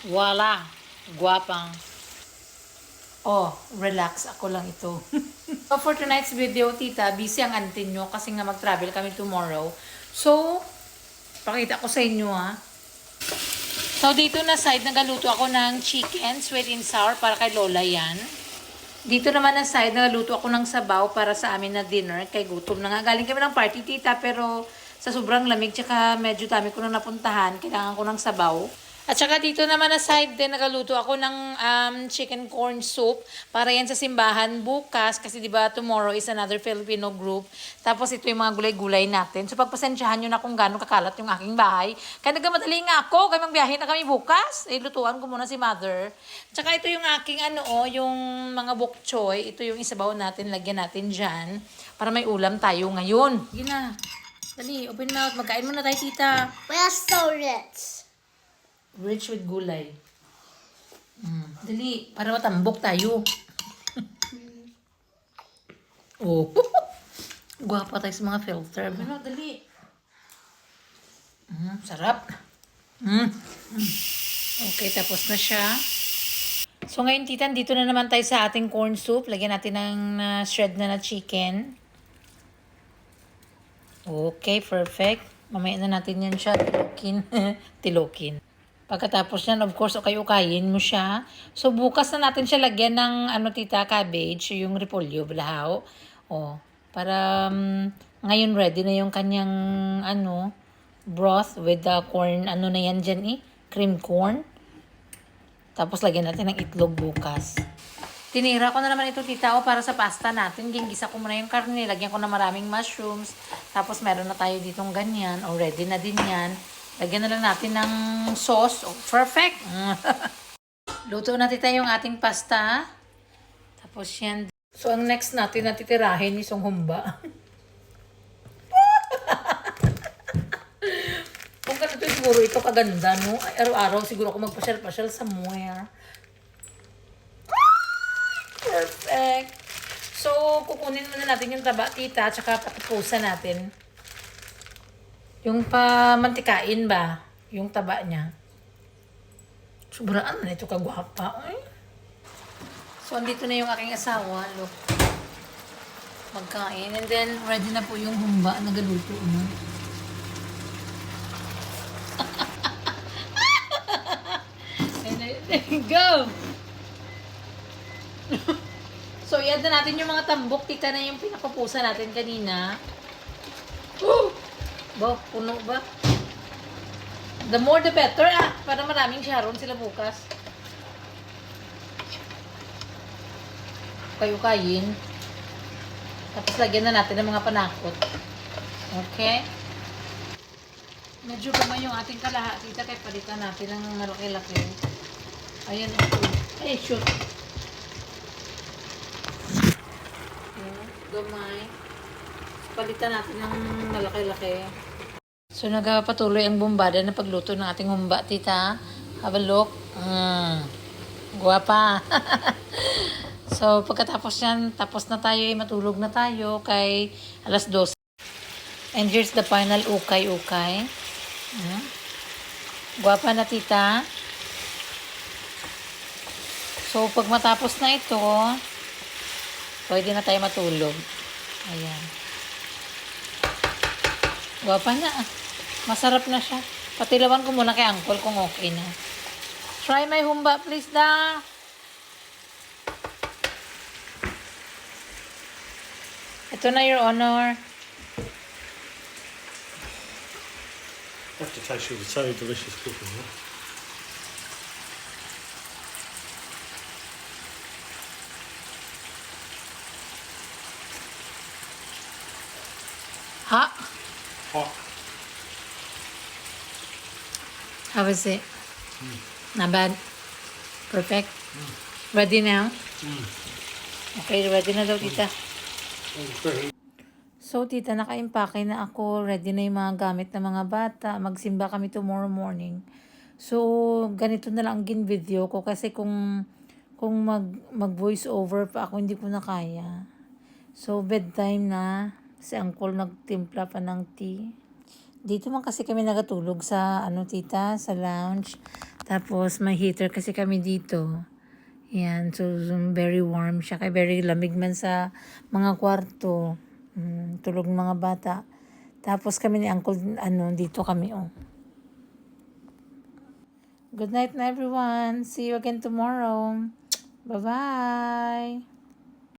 Voila! Guwapang. Oh, relax. Ako lang ito. So, for tonight's video, tita, busy ang auntie nyo kasi nga mag-travel kami tomorrow. So, pakita ko sa inyo ha. So, dito na side, nagaluto ako ng chicken, sweet and sour, para kay Lola yan. Dito naman na side, nagaluto ako ng sabaw para sa amin na dinner. Kay gutom na nga. Galing kami ng party, tita, pero sa sobrang lamig, tsaka medyo dami ko na napuntahan, kailangan ko ng sabaw. At saka dito naman na side din, nagaluto ako ng chicken corn soup para yan sa simbahan bukas kasi di ba tomorrow is another Filipino group. Tapos ito yung mga gulay-gulay natin. So pagpasensyahan nyo na kung gaano kakalat yung aking bahay. Kaya nagkamadali nga ako, kaya magbiyahe na kami bukas. Lutuan ko muna si mother. Tsaka ito yung aking yung mga bok choy. Ito yung isabaw natin, lagyan natin dyan para may ulam tayo ngayon. Sige na. Dali, open mouth. Magkain muna tayo, tita. We are so rich. Rich with gulay. Dali, para matambok tayo. Oh. Gwapa tayo sa mga filter. Ano, dali. Sarap. Okay, tapos na siya. So ngayon, tita, dito na naman tayo sa ating corn soup. Lagyan natin ng shred na chicken. Okay, perfect. Mamaya na natin yan siya tilokin. Tilokin. Pagkatapos yan, of course, ukay-ukayin mo siya. So, bukas na natin siya lagyan ng, tita, cabbage, yung repolyo, balahaw. O, para ngayon ready na yung kanyang, broth with the corn, na yan dyan cream corn. Tapos, lagyan natin ng itlog bukas. Tinira ko na naman ito, tita, para sa pasta natin. Ginggisa ko muna yung karne, lagyan ko na maraming mushrooms. Tapos, meron na tayo ditong ganyan. O, ready na din yan. Lagyan na lang natin ng sauce. Oh, perfect! Luto na tita yung ating pasta. Tapos yan. So, ang next natin na titirahin is yung humba. Kung ganito siguro ito kaganda, no? Ay, araw-araw siguro ako magpasyal-pasyal somewhere. Perfect! So, kukunin muna natin yung taba, tita, tsaka patipusan natin. Yung pamantikain ba? Yung taba niya. Sobraan na ito kagwapa. Ay. So, andito na yung aking asawa. Look. Magkain. And then, ready na po yung humba. Nagaluto na. And then, go! So, i-add na natin yung mga tambok. Tita na yung pinapapusa natin kanina. Woo! Ba, puno ba? The more the better para maraming sharon sila bukas. Kayo-kayin. Tapos lagyan na natin ng mga panakot. Okay? Medyo gamay yung ating kalahati. Kaya palitan natin ng malaki-laki. Ayan. Ay, shoot. Ayan, gamay. Palitan natin ng malaki-laki. So, nagpatuloy ang bumbada na pagluto ng ating humba, tita. Have a look. Guwapa. So, pagkatapos yan, tapos na tayo, matulog na tayo kay alas 12. And here's the final ukay-ukay. Guwapa na, tita. So, pag matapos na ito, pwede na tayo matulog. Ayan. Guwapa na. Masarap na siya. Patilawan ko muna kay uncle kung okay na. Try my humba, please, da. Ito na, Your Honor. Have to taste it. It's so delicious cooking, huh? Hot. Hot. How is it? Not bad. Perfect. Ready now? Okay, ready na daw, tita. So, tita, naka-impake na ako. Ready na yung mga gamit ng mga bata. Magsimba kami tomorrow morning. So, ganito na lang ang video ko. Kasi kung mag-voice over pa ako, hindi ko na kaya. So, bedtime na. Si uncle nagtimpla pa ng tea. Dito man kasi kami nagatulog sa, tita, sa lounge. Tapos may heater kasi kami dito. Yan, so very warm siya. Kaya very lamig man sa mga kwarto. Tulog ng mga bata. Tapos kami ni Uncle, dito kami, oh. Good night na everyone. See you again tomorrow. Bye-bye.